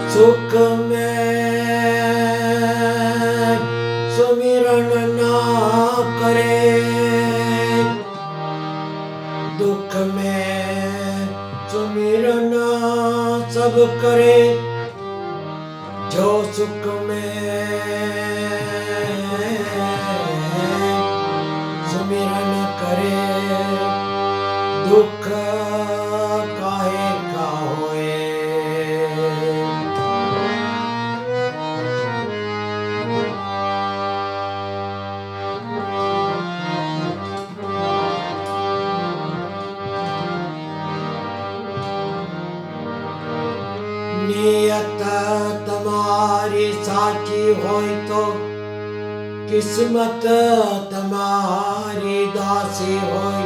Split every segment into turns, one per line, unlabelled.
सुख में सुमिरन ना करे, दुख में सुमिरन सब करे, जो सुख में सुमिरन करे, दुख काहे का होए। नियत तमारी साची होय तो किस्मत तमारी दासी होय,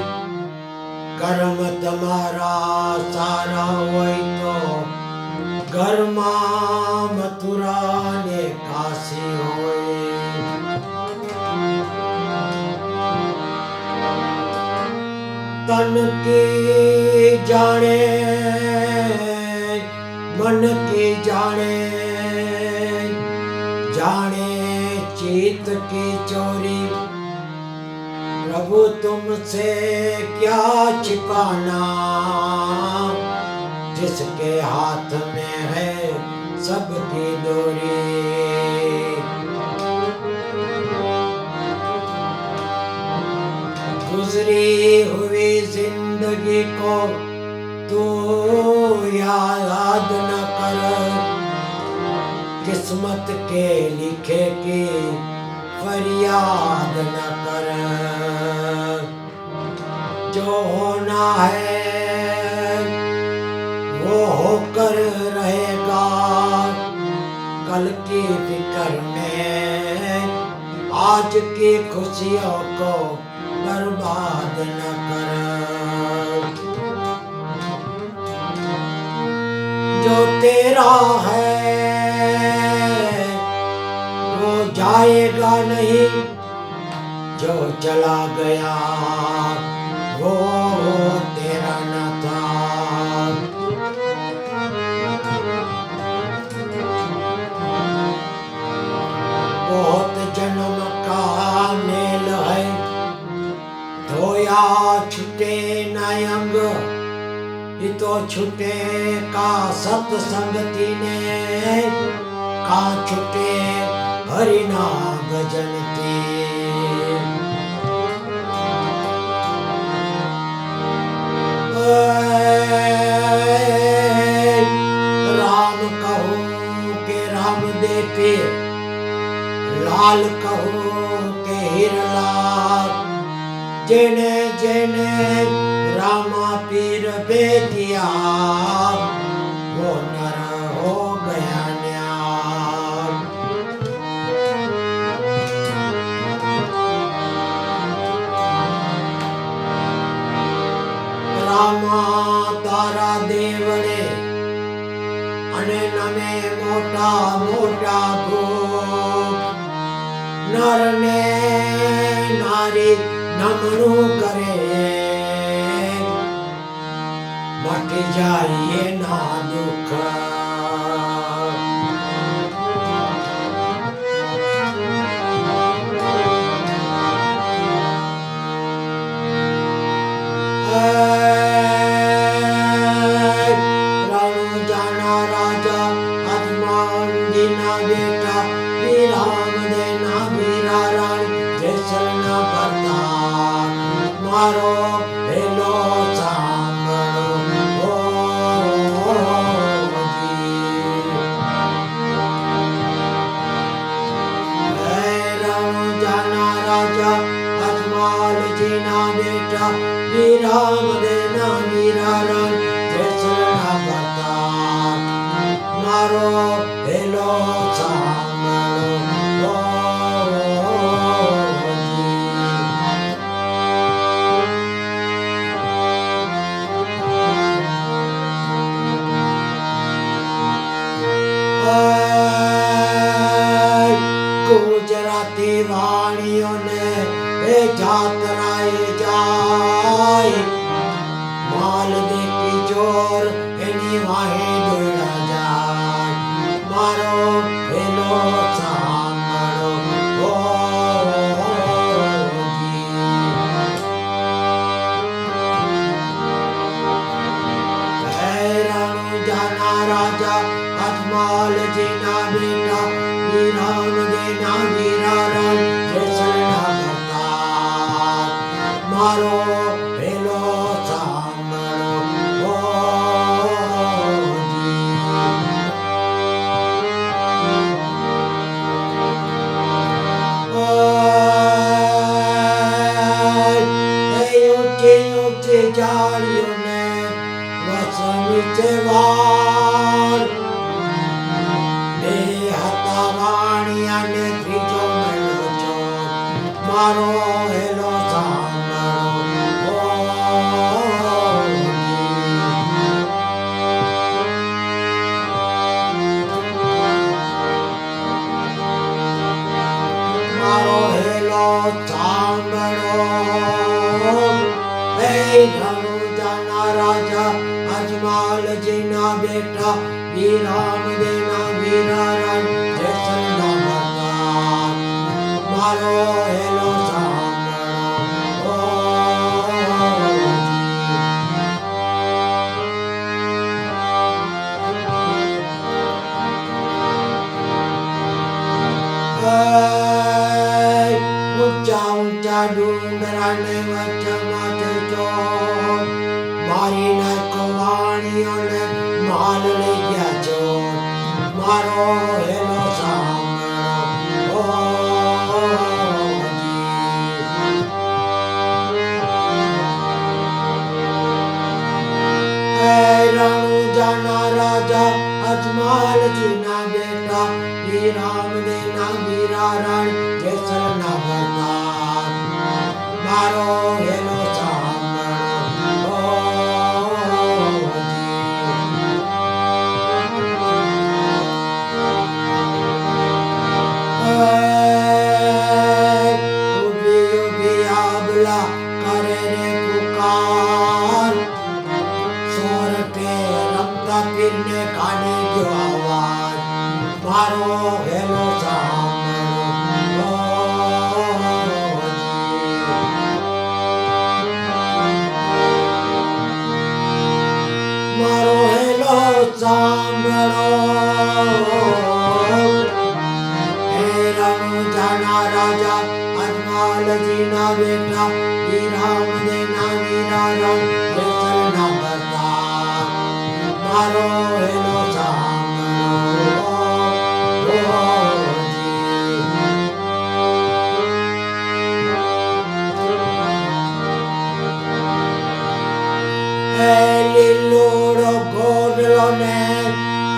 कर्म तमारा सारा होय तो घर में मथुरा ने काशी होय। तन की जाने मन की जाने, जाने चित की चोरी, प्रभु तुमसे क्या छिपाना, जिसके हाथ में है सबकी डोरी। गुजरी हुई जिंदगी को तू याद न कर, किस्मत के लिखे की फरियाद न कर। जो होना है वो होकर रहेगा, कल की फिक्र में आज की खुशियों को बर्बाद न कर। जो तेरा है वो जाएगा नहीं, जो चला गया वो तेरा न था। बहुत जन्म का मेल है, धोया छुटे नयंग, ये तो छुटे का सत्संगति ने, का छुटे हरिना भजनती। राम कहो के राम दे पे, लाल कहो के हिरलाल, जेने जेने रामा पीर बेटिया, वो नर हो गया न्याल। रामा तारा देवड़े अने नमे मोटा मोटा भूख, नर ने नारी नमणु करे, मट जाइए ना दुख। रणु जाना राजा हनुमान जी ना बेटा, राम देना मीरा रानी जैसल न करता, मारो हेलो सांभळो जी। रणु जाना राजा हनुमान जी ना बेटा, राम देना मीरा रानी जैसल न करता, मारो हेलो सांभळो जी। गुजराती वाणियों ने जातराए जाए, माल देखी जोर एनी वाहे दौड़ा जाए। અજમાલ જીના બેટા વી રામ દેના વીરા રામ જસના ભરતા મારો હેલો સાંભળો જાળીઓને વસન વિચેવાર બે હતા વાણિયાને ત્રીજો મેળો છો મારો હેલો સાંભળો મારો હેલો સાંભળો राजा अजमाल जीना बेटा वी राम देना वीरा राम जैसना भरता मारो हेलो सांभळो ऊंचा ऊंचा डूंगराने वचમાં જજો મારી નકવાણીઓને માલ લઈ ગયા છો મારો હેલો સાંભળો રણુજાના રાજા અજમાલજીના બેટા વી રામ દેના વીરા રાણ જેસરના ભરતા મારો હેલો પીરને કાને જો આવાજ મારો હેલો સાંભળો મારો હેલો સાંભળો હે રણુજાના રાજા અજમાલજીના બેટા વી રામ દેના વીરા રામ જસના ભરતા મારો હેલો સાંભળો હે લીલોડો ગોડલો ને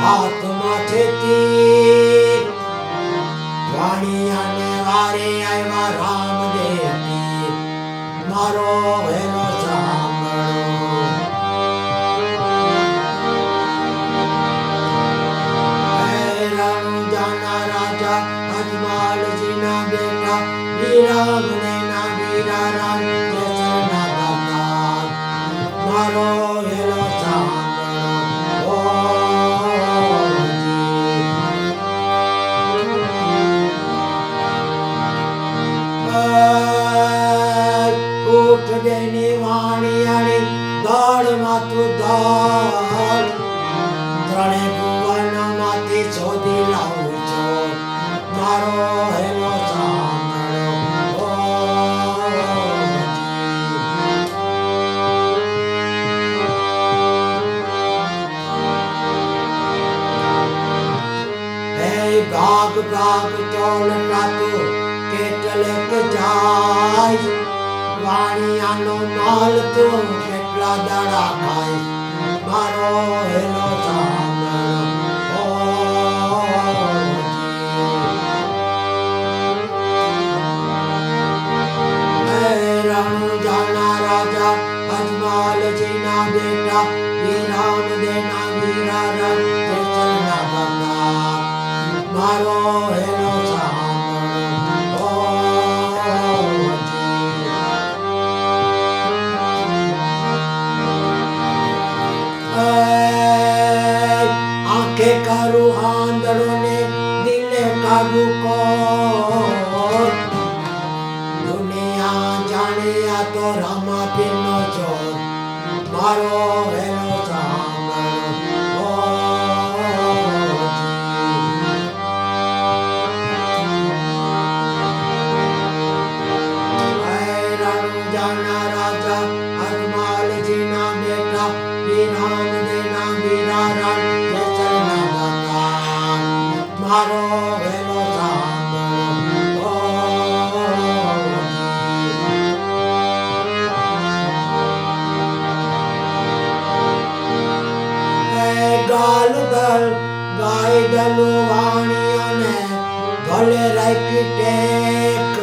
હાથમાં છે તીર વાણિયાને વારે આવ્યા રામદેવ મારો હેલો બેટા વી રામ દેના વીરા રામ જસના ભરતા મારો હેલો સાંભળો ઉઠ બેની વાણિયાણી દળમાં તું દળ ત્રણે ભુવન માંથી શોધી લાવું છો મારો હેલો સાંભળો હે ભાગ ભાગ ચોલ નાતું કેટલેક જાય વાણિયાનો માલ તો કેટલા દાડા ખાય મારો હેલો સાંભળો રણુજાના રાજા અજમાલજીના બેટા વી રામ દેના વીરા રામ જસના ભરતા મારો હેલો સાંભળો આંખે કરું આંધળો ને દિલે કાબુ કોણ દુનિયા જાણે આ તો રામાપીરનો ચોર મારો હેલો સાંભળો મારો વેલો સાંભળો ગાલદલ ગાય દલું વાણીઓને ભલે રાખી ટેક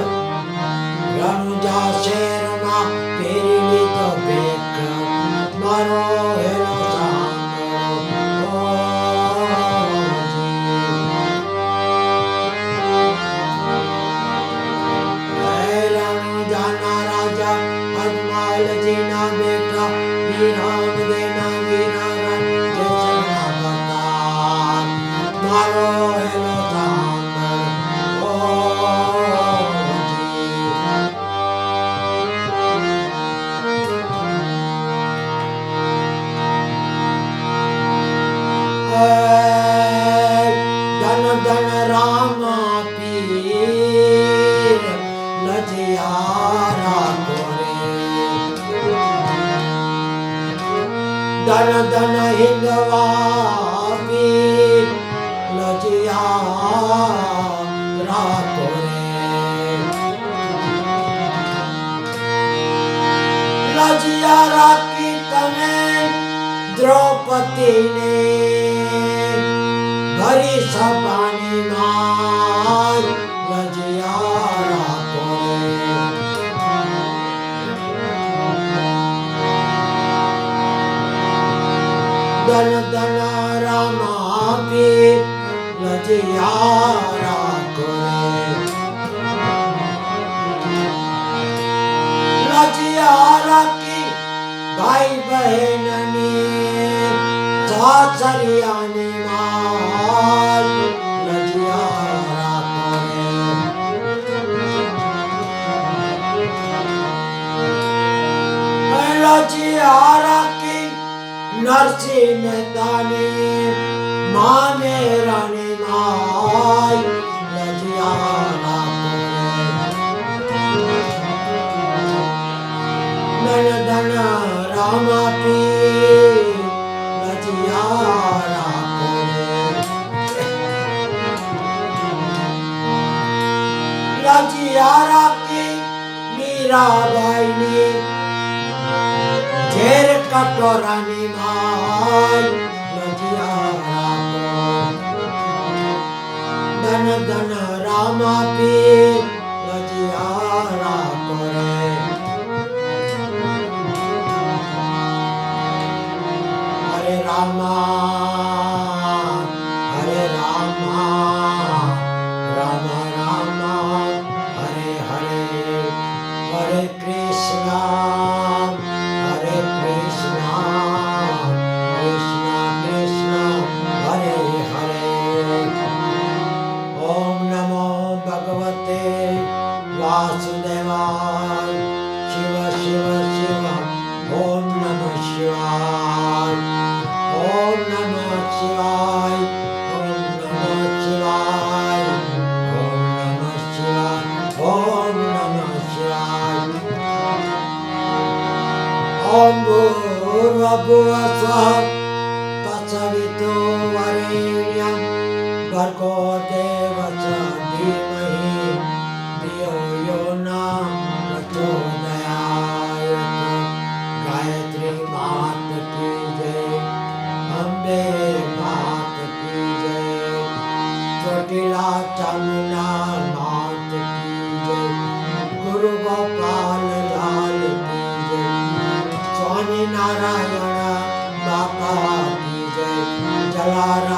રણુજા શેરમાં પહેરી લીધો ભેક મારો હેલો સાંભળો રણુજાના રાજા અજમાલજીના બેટા વિરામ દેના વીરા મારો હેલો સાંભળો ધન ધન રામ પીર લજિયારા કોરે ધન ધન હિંદવા પીર લજિયારા કોરે લજિયારા કી તમે દ્રૌપદીને ભરી સપાની માર લજિયારા કોરે ધન ધન રામા પીર લજિયારા કોરે લજિયારા કી ભાઈ બહેનની સાસરિયાની માર લજિયારા કોરે લજિયારા કી નરસિંહ મહેતાની માને રાણી માય લજિયારા કોરે ધન રામા પીર લજિયારા કોરે લજિયારા કી મીરાબાઈની ઝેર કટોરાની માય લજિયારા ધન ધન રામા પીર લજિયારા કોરે હરે રામા હરે રામા રામ રામ હરે હરે હરે કૃષ્ણ હરે કૃષ્ણ કૃષ્ણ કૃષ્ણ હરે હરે ઓમ નમો ભગવતે વાસુદેવાય શિવ શિવ શિવ ઓમ નમઃ શિવાય ઓમ નમઃ શિવાય ઓમ નમઃ શિવાય ઓમ નમઃ શિવાય ઓમ નમઃ શિવાય ઓમ ભૂર્ભુવઃ સ્વઃ તત્સવિતો વરેણ્યં ભર્ગો દેવસ્ય ધીમહિ ધિયો યો ન પ્રચોદયાત ગાયત્રી માત કી જય અંબે માત કી જય ચોટીલા ચામુંડા માત કી જય ગુરુ ગોપાલ લાલ કી જય સ્વામી નારાયણ બાપા કી જય જલારામ